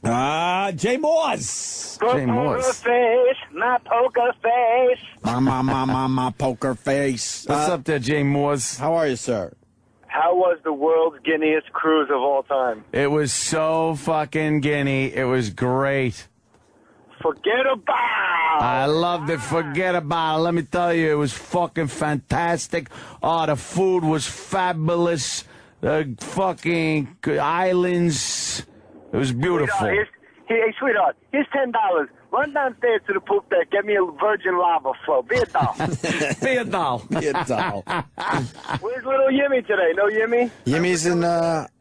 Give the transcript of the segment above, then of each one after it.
Jay Morh's. Jay Morh's. Poker face, my poker face. My poker face. What's up there, Jay Morh's? How are you, sir? How was the world's guineast cruise of all time? It was so fucking Guinea. It was great. Forget about. I loved it. Forget about it. Let me tell you, it was fucking fantastic. Oh, the food was fabulous. The fucking islands. It was beautiful. Hey, sweetheart, here's $10. Run downstairs to the poop deck. Get me a virgin lava flow. Be a doll. Be a doll. Be a doll. Where's little Yimmy today? No Yimmy? Yimmy's in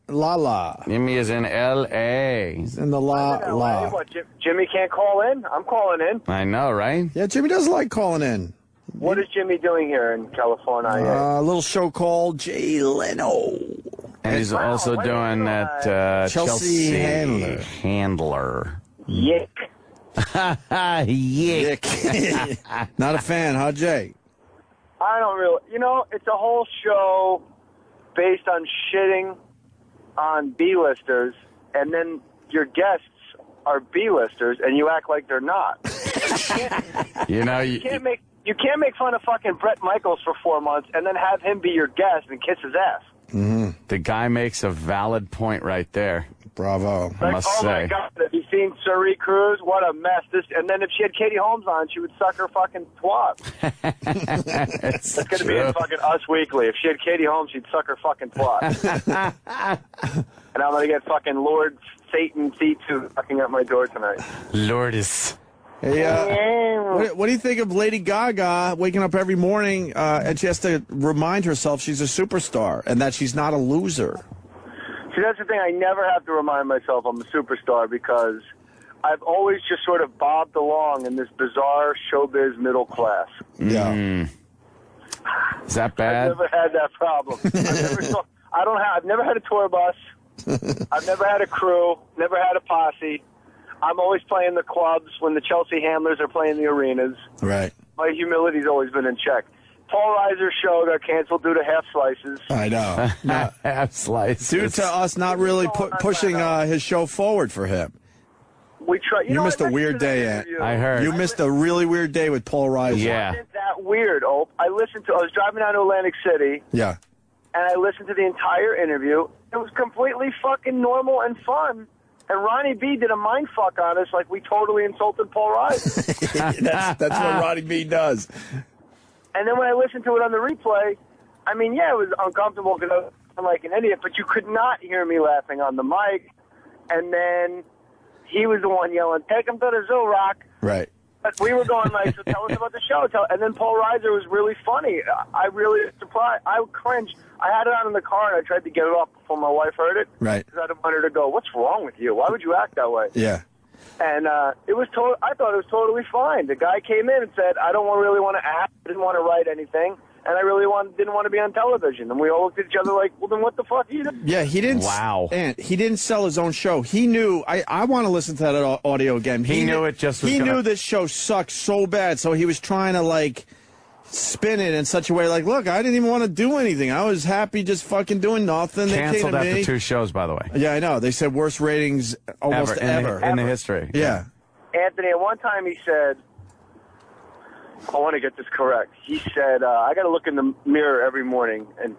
La. Jimmy is in L.A. He's in the La. What, Jimmy can't call in? I'm calling in. I know, right? Yeah, Jimmy does like calling in. What is Jimmy doing here in California? A little show called Jay Leno. And he's also doing that Chelsea Handler. Yick. Yick. Not a fan, huh, Jay? I don't really. You know, it's a whole show based on shitting on B-listers, and then your guests are B-listers, and you act like they're not. You know, you can't make fun of fucking Bret Michaels for 4 months and then have him be your guest and kiss his ass. Mm-hmm. The guy makes a valid point right there. Bravo. I must say. Oh my God, have you seen Cerie Cruz? What a mess. And then if she had Katie Holmes on, she would suck her fucking twat. It's going to be in fucking Us Weekly. If she had Katie Holmes, she'd suck her fucking twat. And I'm going to get fucking Lord Satan C2 knocking at my door tonight. Lourdes. Hey, what do you think of Lady Gaga waking up every morning and she has to remind herself she's a superstar and that she's not a loser? See, that's the thing. I never have to remind myself I'm a superstar because I've always just sort of bobbed along in this bizarre showbiz middle class. Yeah. Is that bad? I've never had that problem. I've never had a tour bus. I've never had a crew. Never had a posse. I'm always playing the clubs when the Chelsea Handlers are playing the arenas. Right. My humility's always been in check. Paul Reiser's show got canceled due to half slices. I know. Half slice. Due to us not really pushing his show forward for him. We try. You missed a weird day, Ant. I heard. You missed a really weird day with Paul Reiser. Yeah. It wasn't that weird, Ope. I was driving down to Atlantic City. Yeah. And I listened to the entire interview. It was completely fucking normal and fun. And Ronnie B did a mind fuck on us like we totally insulted Paul Reiser. That's what Ronnie B does. And then when I listened to it on the replay, I mean, yeah, it was uncomfortable because I'm like an idiot, but you could not hear me laughing on the mic. And then he was the one yelling, "Take him to the zoo, Rock." Right. But we were going like, so tell us about the show. And then Paul Reiser was really funny. I really was surprised. I cringed. I had it on in the car, and I tried to get it off before my wife heard it. Right. Because I didn't want her to go, "What's wrong with you? Why would you act that way?" Yeah. And it was I thought it was totally fine. The guy came in and said, "I don't really want to act. I didn't want to write anything. And I really didn't want to be on television." And we all looked at each other like, "Well, then what the fuck are you doing?" Yeah, he didn't. Wow. And he didn't sell his own show. He knew. I want to listen to that audio again. He knew it just was He gonna... knew this show sucked so bad, so he was trying to, like, spin it in such a way, like, look, I didn't even want to do anything. I was happy just fucking doing nothing. Canceled they came to after me. 2 shows, by the way. Yeah, I know. They said worst ratings almost ever. In the history. Yeah. Anthony, at one time he said, I want to get this correct. He said, I got to look in the mirror every morning and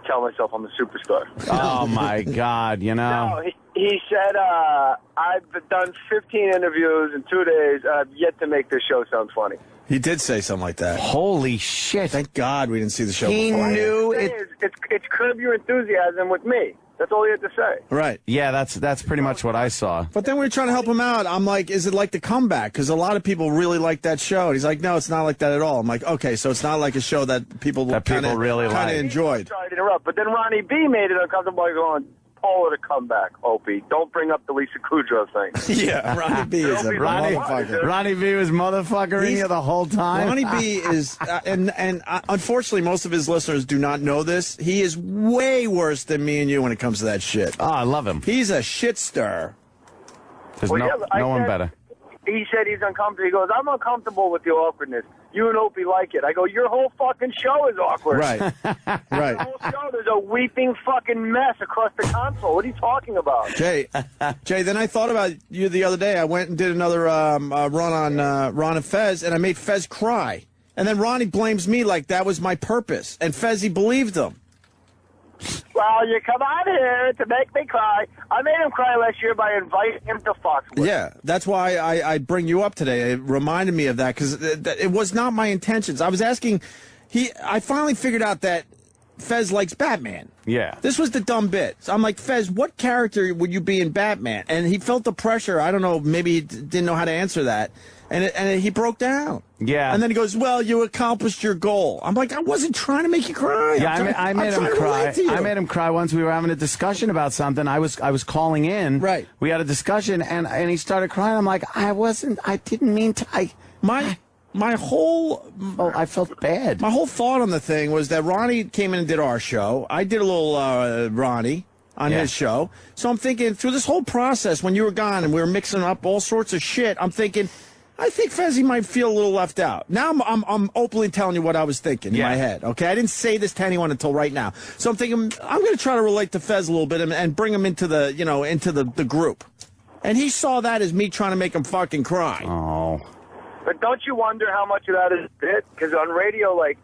tell myself I'm a superstar. Oh, my God, you know. No, he said, I've done 15 interviews in 2 days. I've yet to make this show sound funny. He did say something like that. Holy shit. Thank God we didn't see the show He before. knew It's Curb Your Enthusiasm with me. That's all he had to say. Right. Yeah, that's pretty much what I saw. But then we were trying to help him out. I'm like, is it like The Comeback? Because a lot of people really like that show. And he's like, no, it's not like that at all. I'm like, okay, so it's not like a show that people really like. enjoyed. Sorry to interrupt, but then Ronnie B made it uncomfortable by going, Paul at a comeback, Opie. Don't bring up the Lisa Kudrow thing. Yeah, Ronnie B is a motherfucker. Ronnie B was motherfuckering you the whole time. Ronnie B is, and unfortunately, most of his listeners do not know this. He is way worse than me and you when it comes to that shit. Oh, I love him. He's a shit stir. There's no one better. he said he's uncomfortable. He goes, I'm uncomfortable with the awkwardness. You and Opie like it. I go, your whole fucking show is awkward. Right. Right. The whole show, there's a weeping fucking mess across the console. What are you talking about? Jay, then I thought about you the other day. I went and did another run on Ron and Fez, and I made Fez cry. And then Ronnie blames me like that was my purpose. And Fez, he believed him. Well, you come out here to make me cry. I made him cry last year by inviting him to Foxwood. Yeah, that's why I bring you up today. It reminded me of that because it was not my intentions. I was asking, I finally figured out that Fez likes Batman. Yeah. This was the dumb bit. So I'm like, Fez, what character would you be in Batman? And he felt the pressure. I don't know, maybe he didn't know how to answer that. And he broke down. Yeah. And then he goes, well, you accomplished your goal. I'm like, I wasn't trying to make you cry. Yeah, I made him cry. I made him cry once. We were having a discussion about something. I was calling in. Right. We had a discussion, and he started crying. I'm like, I didn't mean to. I felt bad. My whole thought on the thing was that Ronnie came in and did our show. I did a little Ronnie on his show. So I'm thinking, through this whole process, when you were gone and we were mixing up all sorts of shit, I'm thinking, I think Fezzy might feel a little left out. Now I'm openly telling you what I was thinking in my head, okay? I didn't say this to anyone until right now. So I'm thinking, I'm going to try to relate to Fez a little bit and bring him into the, into the group. And he saw that as me trying to make him fucking cry. Oh. But don't you wonder how much of that is a bit? Because on radio, like,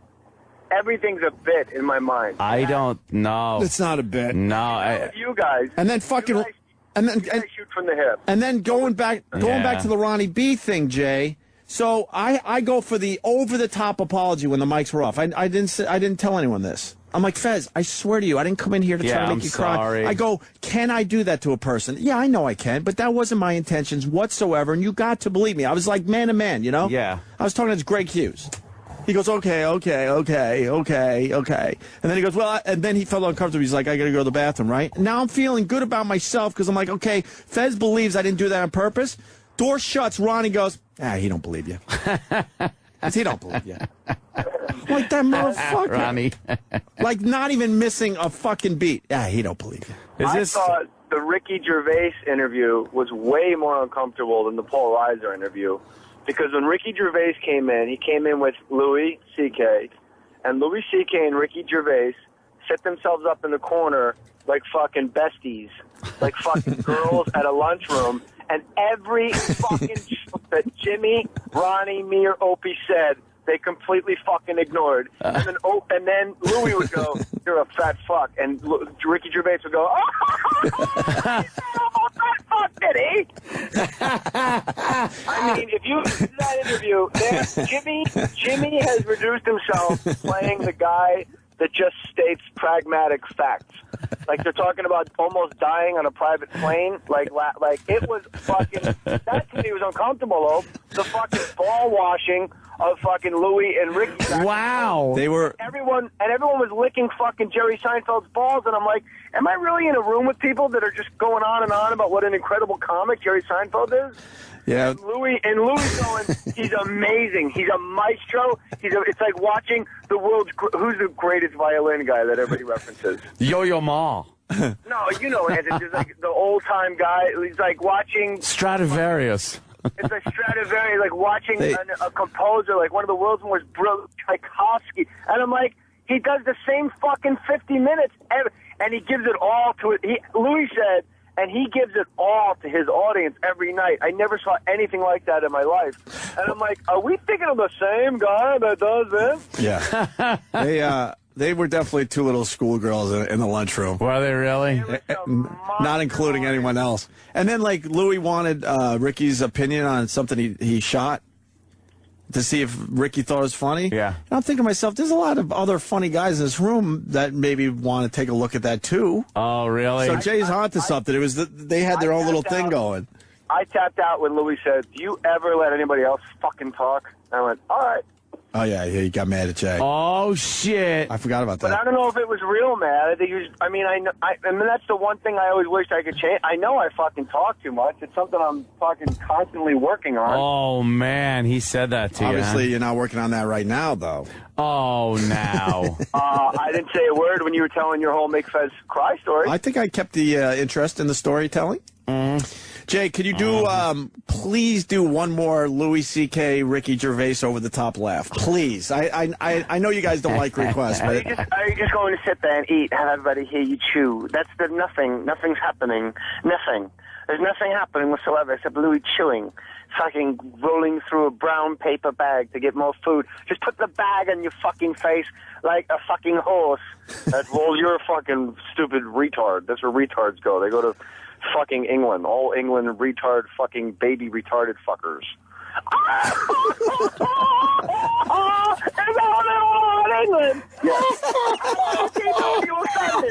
everything's a bit in my mind. I don't know. It's not a bit. No. You guys. And then fucking... And then shoot from the hip. And then going back to the Ronnie B thing, Jay. So I go for the over the top apology when the mics were off. I didn't tell anyone this. I'm like, Fez, I swear to you, I didn't come in here to try to make you cry. I go, can I do that to a person? Yeah, I know I can, but that wasn't my intentions whatsoever, and you got to believe me. I was like man to man, you know? Yeah. I was talking to Greg Hughes. He goes, okay. And then he goes, well, and then he felt uncomfortable. He's like, I got to go to the bathroom, right? Now I'm feeling good about myself because I'm like, okay, Fez believes I didn't do that on purpose. Door shuts. Ronnie goes, he don't believe you. He don't believe you. Like that motherfucker. Ronnie. Like not even missing a fucking beat. He don't believe you. I thought the Ricky Gervais interview was way more uncomfortable than the Paul Reiser interview. Because when Ricky Gervais came in, he came in with Louis C.K., and Louis C.K. and Ricky Gervais set themselves up in the corner like fucking besties, like fucking girls at a lunchroom, and every fucking joke that Jimmy, Ronnie, me, or Opie said, they completely fucking ignored. And then Louis would go, you're a fat fuck, and Ricky Gervais would go, did he? I mean, if you listen to that interview, Jimmy has reduced himself to playing the guy that just states pragmatic facts. Like they're talking about almost dying on a private plane. Like it was fucking. That to me was uncomfortable. Though the fucking ball washing of fucking Louis and Ricky. Wow, they were everyone was licking fucking Jerry Seinfeld's balls, and I'm like, am I really in a room with people that are just going on and on about what an incredible comic Jerry Seinfeld is? Yeah. And Louis going, he's amazing. He's a maestro. It's like watching the world's, who's the greatest violin guy that everybody references? Yo-Yo Ma. No, you know, Anthony, just like the old-time guy. He's like watching... Stradivarius. It's like Stradivarius, like watching a composer, like one of the world's most brilliant, Tchaikovsky. And I'm like, he does the same fucking 50 minutes, and he gives it all to it. Louis said... And he gives it all to his audience every night. I never saw anything like that in my life. And I'm like, are we thinking of the same guy that does this? Yeah. They were definitely two little schoolgirls in the lunchroom. Were they really? Not including anyone else. And then, like, Louis wanted Ricky's opinion on something he shot to see if Ricky thought it was funny. Yeah. And I'm thinking to myself, there's a lot of other funny guys in this room that maybe want to take a look at that, too. Oh, really? So Jay's onto something. It was they had their own little thing going. I tapped out when Louis said, do you ever let anybody else fucking talk? And I went, all right. Oh, yeah, he got mad at Jay. Oh, shit. I forgot about that. But I don't know if it was real mad. I think he was, I mean, that's the one thing I always wished I could change. I know I fucking talk too much. It's something I'm fucking constantly working on. Oh, man, he said that to you. Obviously, you're not working on that right now, though. Oh, now. I didn't say a word when you were telling your whole Make Fez Cry story. I think I kept the interest in the storytelling. Jay, could you do, please do one more Louis C.K., Ricky Gervais over the top laugh. Please. I know you guys don't like requests, but... Are you just going to sit there and eat, have everybody hear you chew? That's the nothing. Nothing's happening. Nothing. There's nothing happening whatsoever except Louis chewing, fucking rolling through a brown paper bag to get more food. Just put the bag on your fucking face like a fucking horse. Well, you're a fucking stupid retard. That's where retards go. They go to fucking England. All England retard fucking baby retarded fuckers. England. Yes.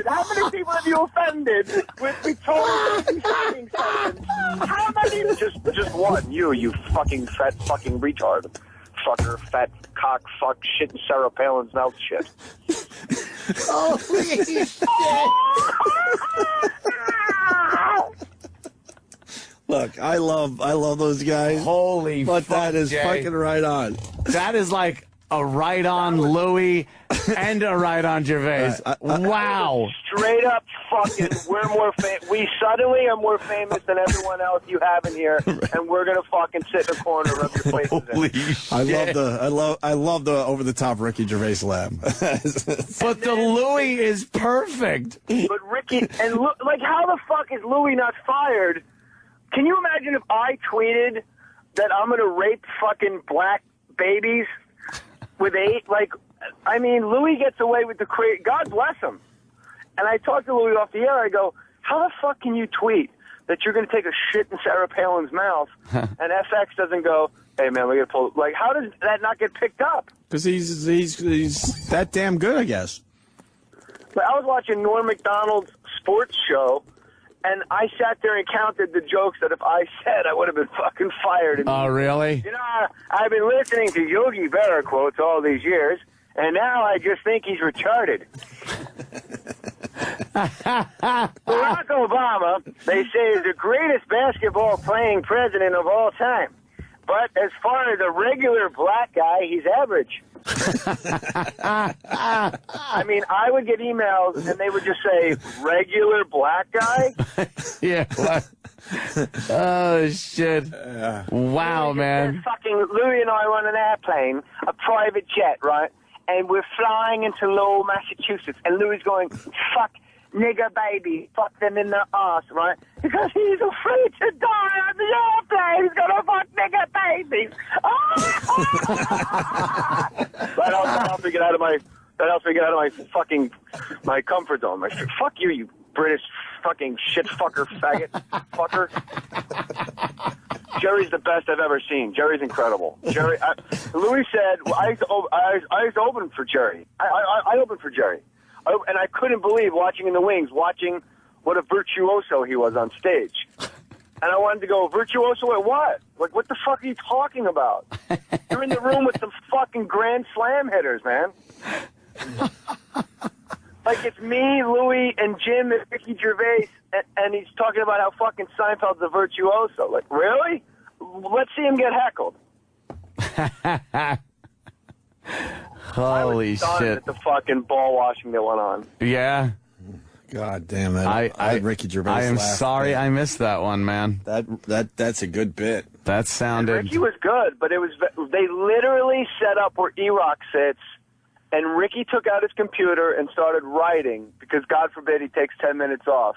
How many people have you offended with retarded fucking sentence? How many? Just one. You fucking fat fucking retard. Fucker, fat cock, fuck, shit in Sarah Palin's mouth shit. Holy shit. Look, I love those guys. Holy but fuck, that is Jay. fucking right on. That is like a right on Louis and a right on Gervais. Wow. Straight up fucking, we're more we suddenly are more famous than everyone else you have in here, and we're gonna fucking sit in a corner of your places. Holy shit. I love the over the top Ricky Gervais laugh. But the Louis is perfect. But Ricky, and like, how the fuck is Louis not fired? Can you imagine if I tweeted that I'm gonna rape fucking black babies with 8? Like, I mean, Louis gets away with the God bless him. And I talked to Louis off the air. I go, how the fuck can you tweet that you're going to take a shit in Sarah Palin's mouth and FX doesn't go, hey, man, we got to pull. Like, how does that not get picked up? Because he's that damn good, I guess. But I was watching Norm Macdonald's sports show, and I sat there and counted the jokes that if I said, I would have been fucking fired. Oh, really? You know, I've been listening to Yogi Berra quotes all these years, and now I just think he's retarded. Barack Obama, they say, is the greatest basketball playing president of all time. But as far as a regular black guy, he's average. I mean, I would get emails and they would just say, regular black guy? Yeah. What? Oh, shit. Wow, man. Fucking Louis and I were on an airplane, a private jet, right? And we're flying into Lowell, Massachusetts. And Louis going, fuck nigger baby, fuck them in the ass, right? Because he's afraid to die on the airplane. He's gonna fuck nigger babies. That helps me get out of my fucking my comfort zone. Like, fuck you British fucking shit fucker faggot fucker. Jerry's the best I've ever seen. Jerry's incredible. Louis said, I used to open for Jerry. I opened for Jerry. And I couldn't believe watching in the wings, watching what a virtuoso he was on stage. And I wanted to go, virtuoso at what? Like, what the fuck are you talking about? You're in the room with some fucking Grand Slam hitters, man. Like, it's me, Louis, and Jim and Ricky Gervais, and he's talking about how fucking Seinfeld's a virtuoso. Like, really? Let's see him get heckled. Holy shit. At the fucking ball washing that went on. Yeah. God damn it. I had Ricky Gervais I am laugh. sorry I missed that one, man. That's a good bit. That sounded... And Ricky was good, but they literally set up where E-Rock sits, and Ricky took out his computer and started writing, because God forbid he takes 10 minutes off.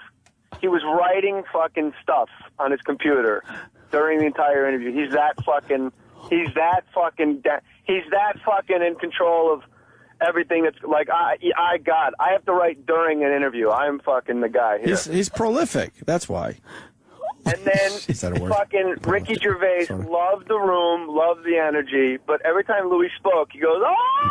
He was writing fucking stuff on his computer during the entire interview. He's that fucking in control of everything. That's like, I have to write during an interview. I'm fucking the guy here. He's prolific. That's why. And then fucking Ricky Gervais loved the room, loved the energy, but every time Louis spoke, he goes, oh!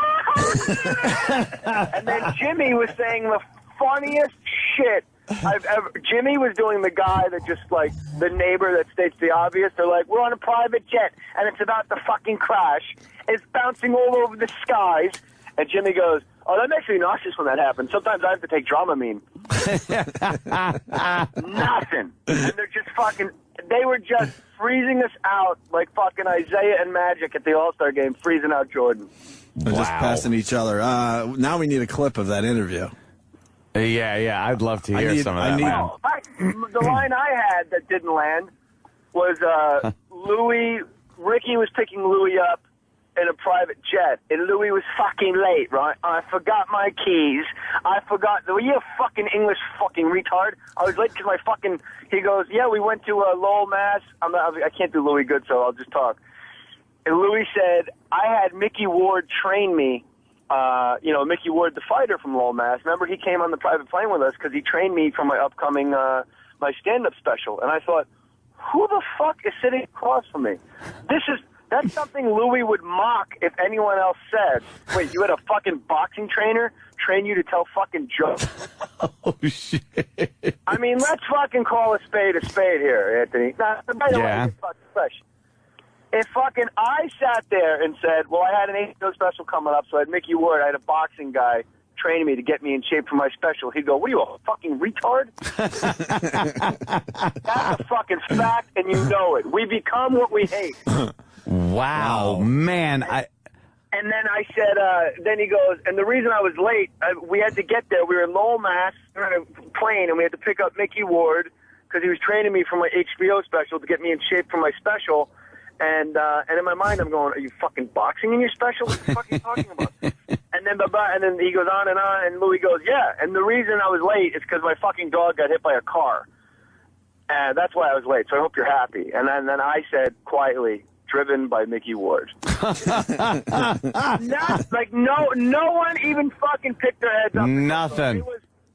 And then Jimmy was saying the funniest shit I've ever. Jimmy was doing the guy that just, like, the neighbor that states the obvious. They're like, we're on a private jet, and it's about to fucking crash. It's bouncing all over the skies. And Jimmy goes, oh, that makes me nauseous when that happens. Sometimes I have to take Dramamine. Nothing. And they're just fucking, they were just freezing us out like fucking Isaiah and Magic at the All-Star game, freezing out Jordan. They're just passing each other. Now we need a clip of that interview. Yeah, I'd love to hear some of that. The line I had that didn't land was Ricky was picking Louis up in a private jet, and Louis was fucking late, right? I forgot my keys. Were you a fucking English fucking retard? I was late because my fucking, he goes, yeah, we went to Lowell, Mass. I can't do Louis good, so I'll just talk. And Louis said, I had Mickey Ward train me, Mickey Ward, the fighter from Lowell, Mass. Remember, he came on the private plane with us because he trained me for my upcoming, my stand-up special. And I thought, who the fuck is sitting across from me? That's something Louis would mock if anyone else said, wait, you had a fucking boxing trainer train you to tell fucking jokes? Oh, shit. I mean, let's fucking call a spade here, Anthony. Now, by the way, it's fucking fresh. If fucking I sat there and said, well, I had an HBO special coming up, so I had Mickey Ward, I had a boxing guy training me to get me in shape for my special, he'd go, what are you, a fucking retard? That's a fucking fact, and you know it. We become what we hate. Wow, man. And then I said, then he goes, and the reason I was late, we had to get there. We were in Lowell, Mass. We were on a plane, and we had to pick up Mickey Ward because he was training me for my HBO special to get me in shape for my special. And in my mind, I'm going, are you fucking boxing in your special? What the fuck are you talking about? And then he goes on, and Louis goes, yeah. And the reason I was late is because my fucking dog got hit by a car. And that's why I was late, so I hope you're happy. And then I said quietly, driven by Mickey Ward. Not, like, no one even fucking picked their heads up. Nothing.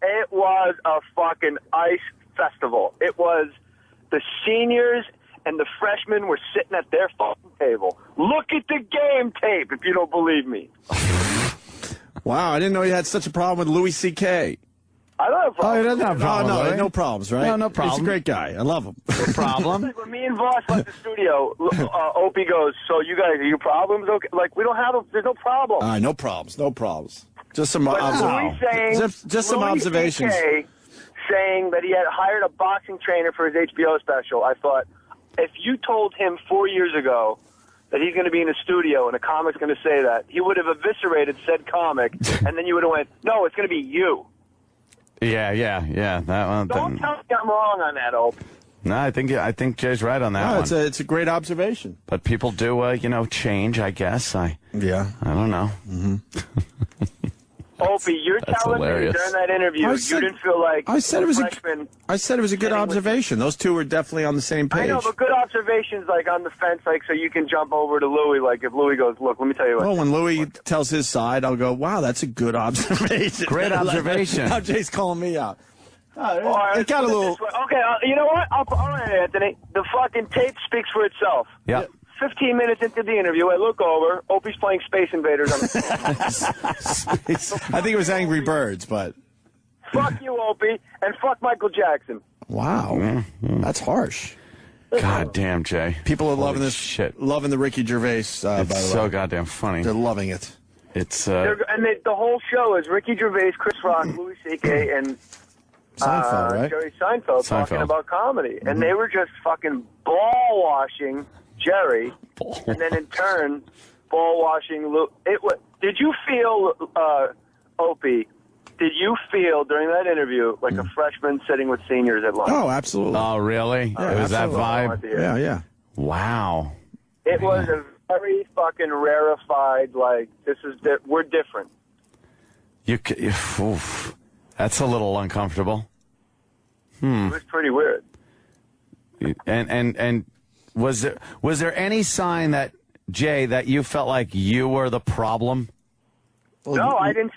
It was a fucking ice festival. It was the seniors and the freshmen were sitting at their fucking table. Look at the game tape if you don't believe me. Wow, I didn't know you had such a problem with Louis C.K. I don't have a problem. Oh, he doesn't have a problem. No, really? no problems, right? No problem. He's a great guy. I love him. No problem. Like when me and Voss left the studio, Opie goes, so you guys, are your problems okay? Like, we don't have there's no problem. No problems. No problems. Just some, Louis saying, just some observations. CK saying that he had hired a boxing trainer for his HBO special. I thought, if you told him 4 years ago that he's going to be in a studio and a comic's going to say that, he would have eviscerated said comic, and then you would have went, no, it's going to be you. Yeah. That one. Don't tell me I'm wrong on that, Ope. No, I think Jay's right on that one. It's a great observation. But people do, change, I guess. I don't know. Mm-hmm. Opie, you're telling hilarious. me during that interview you didn't feel like I said it was freshman. I said it was a good observation. Those two were definitely on the same page. I know, but good observations, like on the fence, like so you can jump over to Louis. Like if Louis goes, look, let me tell you what. Well, when Louis tells his side, I'll go, wow, that's a good observation. Great observation. Now Jay's calling me out. All right, It got a little. Okay, you know what? All right, Anthony. The fucking tape speaks for itself. Yep. 15 minutes into the interview, I look over. Opie's playing Space Invaders on the I think it was Angry Birds, but. Fuck you, Opie, and fuck Michael Jackson. Wow, that's harsh. God damn, Jay. People are loving this shit. Loving the Ricky Gervais. By the way, It's so goddamn funny. they're loving it. It's The whole show is Ricky Gervais, Chris Rock, Louis C.K., and Seinfeld, right? Jerry Seinfeld talking about comedy. And they were just fucking ball-washing Jerry, and then in turn, ball-washing Lou. Did you feel, Opie, did you feel during that interview like a freshman sitting with seniors at lunch? Oh, absolutely. Oh, really? Yeah, it was absolutely. that vibe? Yeah. Wow. It was a very fucking rarefied, like, we're different. Oof. That's a little uncomfortable. It was pretty weird. And was there any sign that, Jay, that you felt like you were the problem? Well, No, I didn't.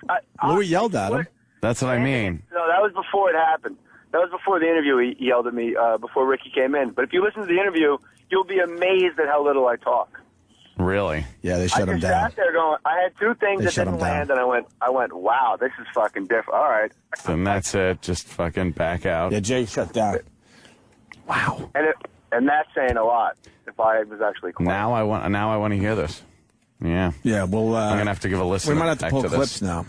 Louis yelled at him. That's what I mean. No, that was before it happened. That was before the interview. He yelled at me before Ricky came in. But if you listen to the interview, you'll be amazed at how little I talk. Really? Yeah, they shut him I just down. sat there going, I had two things They that shut him didn't land, down. and I went, wow, this is fucking different. All right. Then that's it. Just fucking back out. Yeah, Jay shut down. Wow. And that's saying a lot. If I was actually quiet. Now I want to hear this. Yeah. Yeah, well, I'm gonna have to give a listen. We might have to back pull to clips this. now.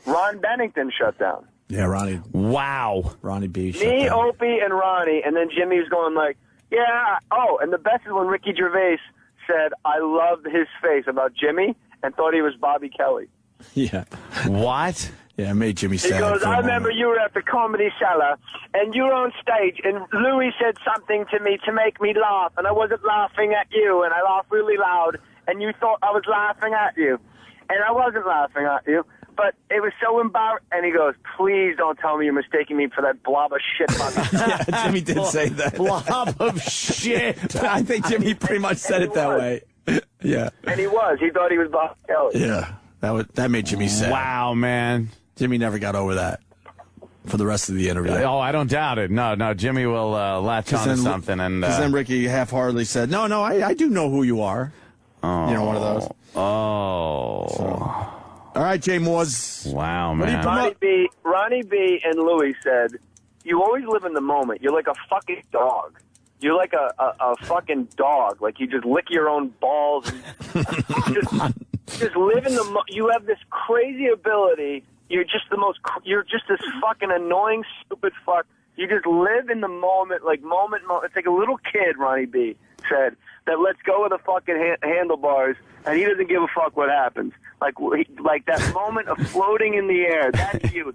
Ron Bennington shut down. Yeah, Ronnie Wow. B. shut Me, down. Opie, and Ronnie, and then Jimmy was going like, yeah. Oh, and the best is when Ricky Gervais said, I loved his face about Jimmy and thought he was Bobby Kelly. Yeah. What? Yeah, it made Jimmy He sad. goes, for a I remember moment. you were at the Comedy Cellar, and you were on stage, and Louis said something to me to make me laugh, and I wasn't laughing at you, and I laughed really loud, and you thought I was laughing at you. And I wasn't laughing at you, but it was so embarrassing. And he goes, please don't tell me you're mistaking me for that blob of shit. Yeah, Jimmy did say that. Blob of shit. I think Jimmy pretty much said it that way. Yeah. And he was. He thought he was Bob Kelly. Yeah. That made Jimmy sad. Wow, man. Jimmy never got over that for the rest of the interview. Oh, I don't doubt it. No, Jimmy will latch on to something. Because then Ricky half-heartedly said, no, I do know who you are. Oh. You know, one of those. Oh. So. All right, Jay Moores. Wow, man. Ronnie B. and Louis said, you always live in the moment. You're like a fucking dog. You're like a fucking dog. Like you just lick your own balls. And just live in the you have this crazy ability. You're just this fucking annoying, stupid fuck. You just live in the moment, like moment. It's like a little kid, Ronnie B. said, that lets go of the fucking handlebars, and he doesn't give a fuck what happens. Like that moment of floating in the air. That's you.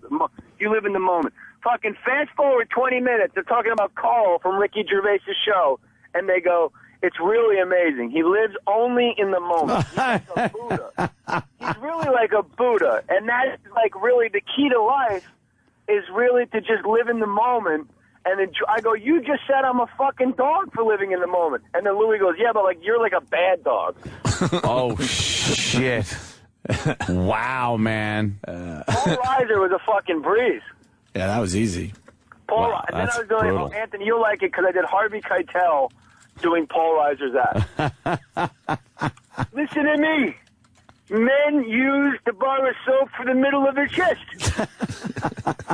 You live in the moment. Fucking fast forward 20 minutes. They're talking about Carl from Ricky Gervais' show, and they go, it's really amazing. He lives only in the moment. He's like a Buddha. He's really like a Buddha. And that's like really the key to life is really to just live in the moment. And then I go, you just said I'm a fucking dog for living in the moment. And then Louis goes, yeah, but like you're like a bad dog. Oh, shit. Wow, man. Paul Reiser was a fucking breeze. Yeah, that was easy. Then I was doing, Anthony, you'll like it because I did Harvey Keitel doing Paul Reiser's ass. Listen to me. Men use the bar of soap for the middle of their chest.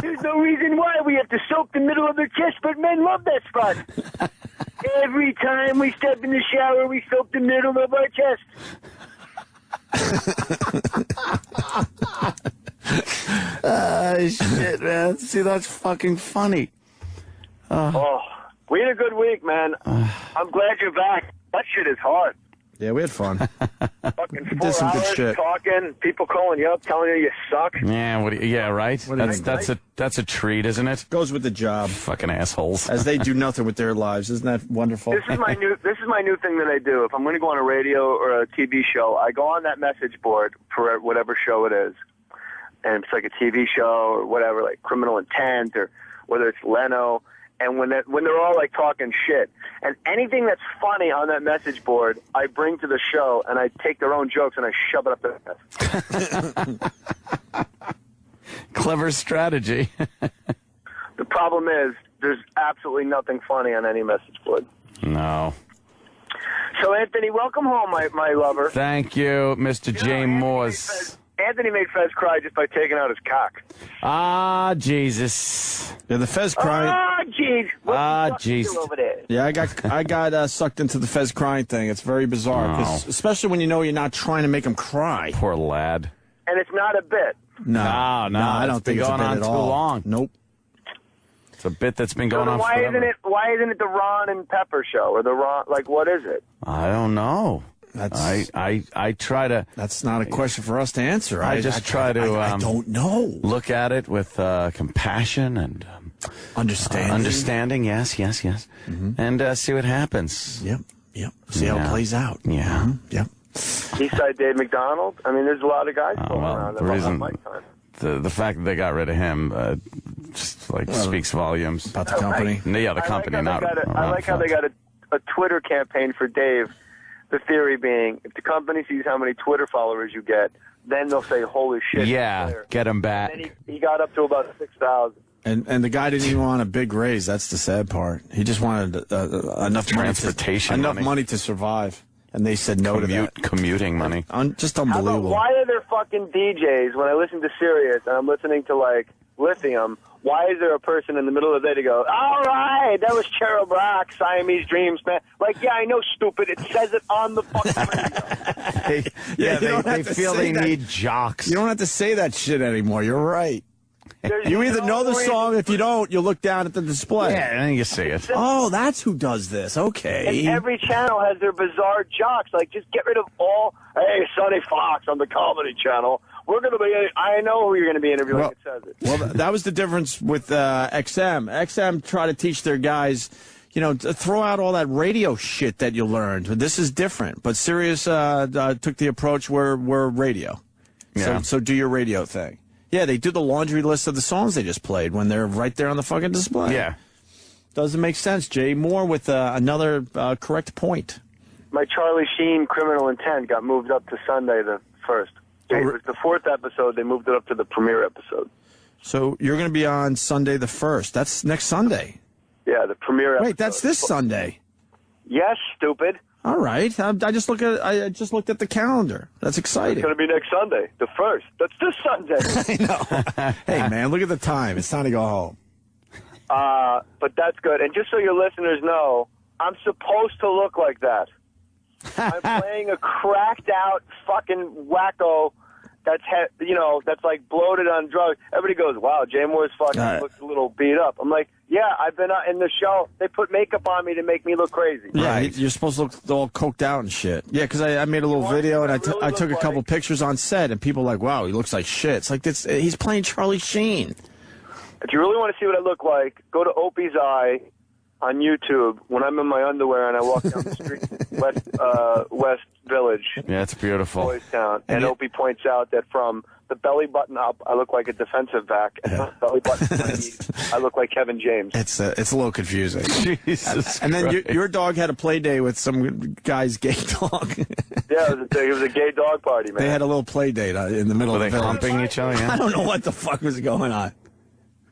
There's no reason why we have to soap the middle of their chest, but men love that spot. Every time we step in the shower, we soap the middle of our chest. Shit, man. See, that's fucking funny. Oh, we had a good week, man. I'm glad you're back. That shit is hard. Yeah, we had fun. Fucking 4 did some good hours shit. talking, people calling you up, telling you suck. Yeah, right. That's a treat, isn't it? Goes with the job. Fucking assholes. As they do nothing with their lives. Isn't that wonderful? This is my new thing that I do. If I'm going to go on a radio or a TV show, I go on that message board for whatever show it is. And it's like a TV show or whatever, like Criminal Intent or whether it's Leno. And when they're all like talking shit, and anything that's funny on that message board, I bring to the show, and I take their own jokes and I shove it up their ass. Clever strategy. The problem is, there's absolutely nothing funny on any message board. No. So, Anthony, welcome home, my lover. Thank you, Mr. J. Morse. Anthony made Fez cry just by taking out his cock. Ah, Jesus. Yeah, the Fez crying. Ah, jeez. Jeez. Over there? Yeah, I got sucked into the Fez crying thing. It's very bizarre, 'cause especially when you know you're not trying to make him cry. Poor lad. And it's not a bit. No, I don't think it's going a bit on at too all. long. Nope. It's a bit that's been So going then on why forever. Why isn't it the Ron and Pepper show or the Ron? Like, what is it? I don't know. That's I try to. That's not a question for us to answer. I just try to. I don't know. Look at it with compassion and understanding. Yes. Mm-hmm. And see what happens. Yep. See how it plays out. Yeah. Mm-hmm. Yep. Eastside Dave McDonald. I mean, there's a lot of guys going around. The reason, the fact that they got rid of him, just like speaks volumes about the company. Yeah, the company. I like how they got a Twitter campaign for Dave. The theory being, if the company sees how many Twitter followers you get, then they'll say, holy shit. Yeah, get him back. And then he got up to about 6,000. And the guy didn't even want a big raise. That's the sad part. He just wanted enough transportation money to survive. And they said no to that. Commuting money. Just unbelievable. Why are there fucking DJs, when I listen to Sirius and I'm listening to, like, Lithium, why is there a person in the middle of the day to go, all right, that was Cheryl Brock, Siamese Dreams, man. Like, yeah, I know, stupid. It says it on the fucking radio. They feel they need jocks. You don't have to say that shit anymore. You're right. You either know the song. If you don't, you look down at the display. Yeah, and then you see it. Oh, that's who does this. Okay. And every channel has their bizarre jocks. Like, just get rid of all, hey, Sonny Fox on the Comedy Channel. we're going to be. I know who you're going to be interviewing. Well, it says it. Well, that was the difference with XM. XM tried to teach their guys, to throw out all that radio shit that you learned. This is different. But Sirius took the approach where we're radio. Yeah. So do your radio thing. Yeah, they do the laundry list of the songs they just played when they're right there on the fucking display. Yeah. Doesn't make sense. Jay Morh with another correct point. My Charlie Sheen Criminal Intent got moved up to Sunday the 1st. It was the 4th episode. They moved it up to the premiere episode. So you're going to be on Sunday the 1st. That's next Sunday. Yeah, the premiere episode. Wait, that's this Sunday. Yes, stupid. All right. I just looked at the calendar. That's exciting. It's going to be next Sunday, the 1st. That's this Sunday. I know. Hey, man, look at the time. It's time to go home. But that's good. And just so your listeners know, I'm supposed to look like that. I'm playing a cracked out fucking wacko that's like bloated on drugs. Everybody goes, "Wow, Jay Moore's fucking looks a little beat up." I'm like, "Yeah, I've been in the show. They put makeup on me to make me look crazy." Yeah, right. You're supposed to look all coked out and shit. Yeah, because I made a little video and I took a couple pictures on set, and people were like, "Wow, he looks like shit." It's like he's playing Charlie Sheen. If you really want to see what I look like, go to Opie's Eye on YouTube when I'm in my underwear and I walk down the street, West Village. Yeah, it's beautiful. Boys Town. And Opie points out that from the belly button up, I look like a defensive back. And from the belly button underneath, I look like Kevin James. It's a little confusing. Jesus and then your dog had a play day with some guy's gay dog. Yeah, it was a gay dog party, man. They had a little play date in the middle of the village. Humping each other? Yeah. I don't know what the fuck was going on.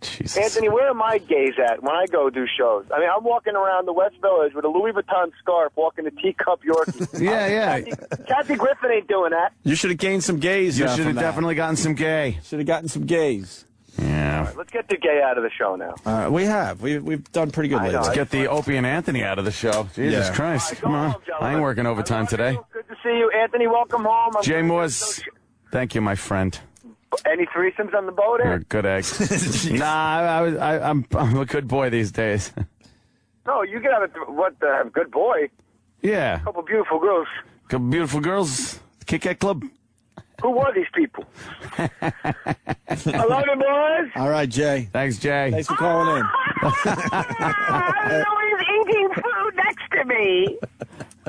Jesus. Anthony, where are my gays at when I go do shows? I mean, I'm walking around the West Village with a Louis Vuitton scarf, walking a teacup Yorkie. Yeah. Kathy Griffin ain't doing that. You should have gained some gays. You should have definitely gotten some gay. Should have gotten some gays. Yeah. All right, let's get the gay out of the show now. We have. We've done pretty good lately. Let's get the Opie and Anthony out of the show. Jesus Christ. Right, Come on. home, I ain't working overtime today. Good to see you. Anthony, welcome home. Jay Moore's. Thank you, my friend. Any threesomes on the boat? You're a good egg. I'm a good boy these days. No, you can have a good boy. Yeah. A couple beautiful girls. Couple beautiful girls. Kit Kat Club. Who are these people? I love you, boys. All right, Jay. Thanks, Jay. Thanks for calling in. Louis eating food next to me.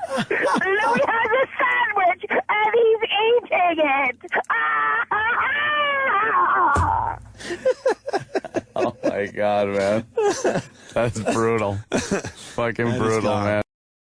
Louis has a sandwich and he's eating it. Oh my God, man. That's brutal. Fucking brutal, man.